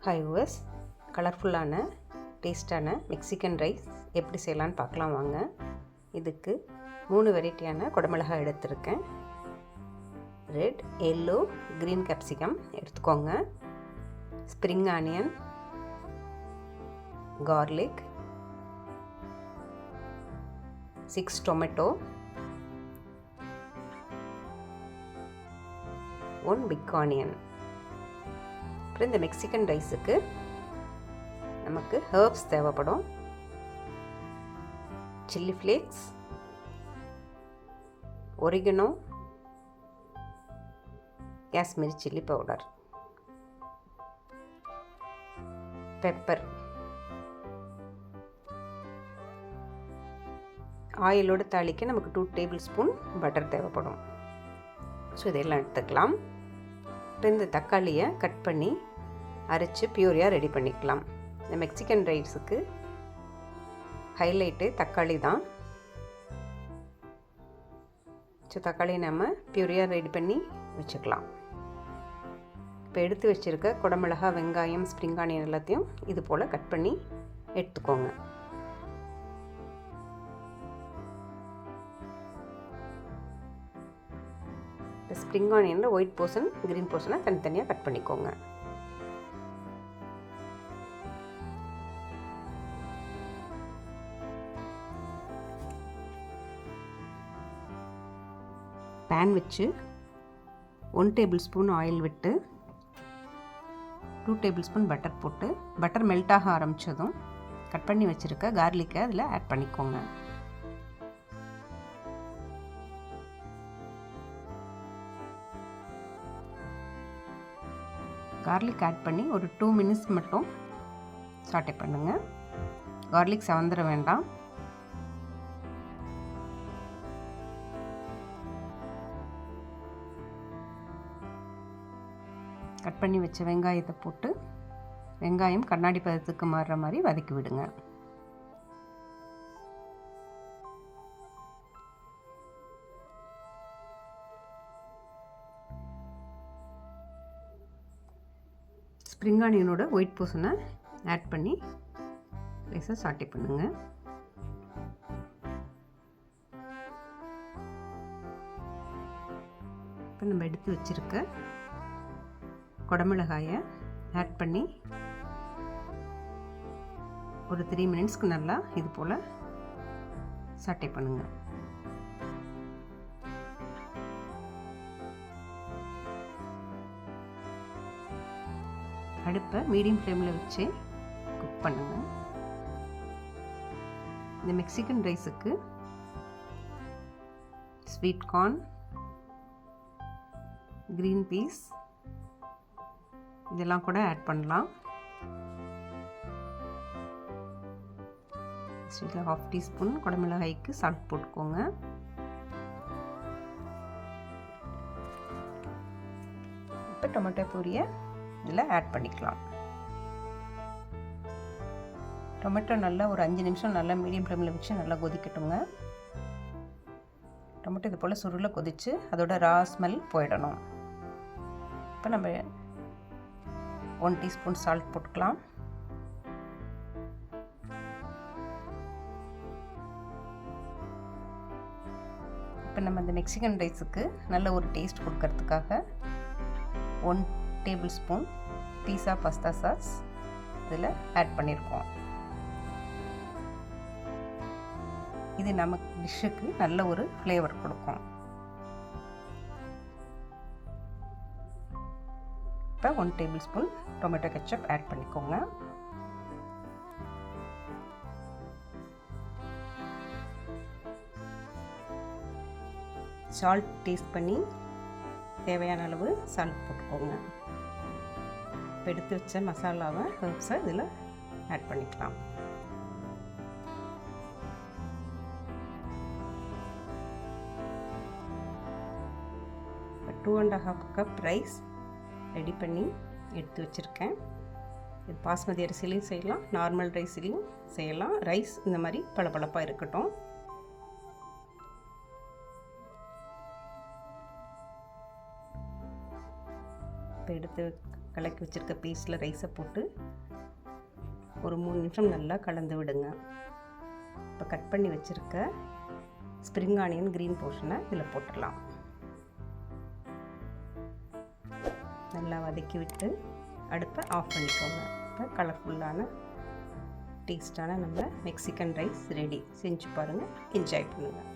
Hi viewers, கலர்ஃபுல்லான டேஸ்டான Mexican rice எப்படி செய்யலான்னு பார்க்கலாம் வாங்க. இதுக்கு 3 வெரைட்டியான குடமிளகாய் எடுத்திருக்கேன். ரெட், எல்லோ, க்ரீன் கேப்சிகம் எடுத்துக்கோங்க. Spring onion, garlic, 6 tomato, 1 big onion. அப்புறம் இந்த மெக்சிகன் ரைஸுக்கு நமக்கு ஹர்ப்ஸ் தேவைப்படும். Chilli flakes, oregano, Kashmiri chilli powder, pepper, ஆயிலோடு தாளிக்க நமக்கு 2 டேபிள் ஸ்பூன் பட்டர் தேவைப்படும். ஸோ இதெல்லாம் எடுத்துக்கலாம். இப்போ இந்த தக்காளியை கட் பண்ணி அரைச்சி பியூரியாக ரெடி பண்ணிக்கலாம். இந்த மெக்சிகன் ரைஸுக்கு ஹைலைட்டு தக்காளி தான். ஸோ தக்காளியை நம்ம பியூரியாக ரெடி பண்ணி வச்சுக்கலாம். இப்போ எடுத்து வச்சுருக்க குடமிளகா, வெங்காயம், ஸ்ப்ரிங் ஆனியன் எல்லாத்தையும் இது போல் கட் பண்ணி எடுத்துக்கோங்க. ஸ்ப்ரிங் ஆனியனில் ஒயிட் போர்ஷன், க்ரீன் போர்ஷனை தனித்தனியாக கட் பண்ணிக்கோங்க. பேன் வச்சு 1 டேபிள் ஸ்பூன் ஆயில் விட்டு 2 டேபிள் ஸ்பூன் பட்டர் போட்டு, பட்டர் மெல்ட் ஆக ஆரம்பித்ததும் கட் பண்ணி வச்சுருக்க கார்லிக்கை அதில் ஆட் பண்ணிக்கோங்க. கார்லிக் ஆட் பண்ணி ஒரு 2 மினிட்ஸ் மட்டும் சாட்டே பண்ணுங்கள். கார்லிக் செவந்துட வேண்டாம். கட் பண்ணி வச்ச வெங்காயத்தை போட்டு வெங்காயம் கண்ணாடி பதத்துக்கு மாறுற மாதிரி வதக்கி விடுங்க. ஸ்ப்ரிங் ஆனியனோட ஒயிட் போர்ஷனை ஆட் பண்ணி லேசாக சாட்டே பண்ணுங்கள். இப்போ நம்ம எடுத்து வச்சுருக்க குடமிளகாயை ஆட் பண்ணி ஒரு 3 மினிட்ஸ்க்கு நல்லா இது போல் சாட்டே பண்ணுங்கள். அடுப்பை மீடியம் ஃப்ளேமில் வச்சு குக் பண்ணுங்கள். இந்த மெக்சிகன் ரைஸுக்கு ஸ்வீட் கார்ன், க்ரீன் பீஸ் இதெல்லாம் கூட ஆட் பண்ணலாம். இதில் 1/2 டீஸ்பூன் குடமிளகாய்க்கு சால்ட் போட்டுக்கோங்க. இப்போ டொமேட்டோ பூரியை இதில் ஆட் பண்ணிக்கலாம். டொமேட்டோ நல்லா ஒரு 5 நிமிஷம் நல்லா மீடியம் ஃப்ளேமில் வச்சு நல்லா கொதிக்கட்டுங்க. டொமேட்டோ இது போல் சுருளை கொதித்து அதோட ரா ஸ்மெல் போயிடணும். இப்போ நம்ம 1 டீஸ்பூன் சால்ட் போட்டுக்கலாம். இப்போ நம்ம இந்த மெக்சிகன் ரைஸுக்கு நல்ல ஒரு டேஸ்ட் கொடுக்கறதுக்காக 1 டேபிள் ஸ்பூன் பீஸா பாஸ்தா சாஸ் இதில் ஆட் பண்ணியிருக்கோம். இது நமக்கு டிஷ்ஷுக்கு நல்ல ஒரு ஃப்ளேவர் கொடுக்கும். இப்போ 1 tablespoon tomato ketchup add பண்ணிக்கோங்க. சால்ட் டேஸ்ட் பண்ணி தேவையான அளவு சால்ட் போட்டுக்கோங்க. இப்போ எடுத்து வச்ச மசாலாவை ஹர்ப்ஸை இதில் ஆட் பண்ணிக்கலாம். இப்போ 2½ கப் ரைஸ் ரெடி பண்ணி எடுத்து வச்சுருக்கேன். இது பாஸ்மதி அரிசிலையும் செய்யலாம், நார்மல் ரைஸ்லையும் செய்யலாம். ரைஸ் இந்த மாதிரி பளபளப்பாக இருக்கட்டும். இப்போ இப்போ எடுத்து கலக்கி வச்சுருக்க பீஸில் ரைஸை போட்டு ஒரு 3 நிமிஷம் நல்லா கலந்து விடுங்க. இப்போ கட் பண்ணி வச்சுருக்க ஸ்ப்ரிங் ஆனியன் க்ரீன் போர்ஷனை இதில் போட்டுடலாம். நல்லா வதக்கி விட்டு அடுப்பை ஆஃப் பண்ணிக்கோங்க. இப்போ கலர்ஃபுல்லான டேஸ்டான நம்ம மெக்சிகன் ரைஸ் ரெடி. செஞ்சு பாருங்கள், என்ஜாய் பண்ணுங்கள்.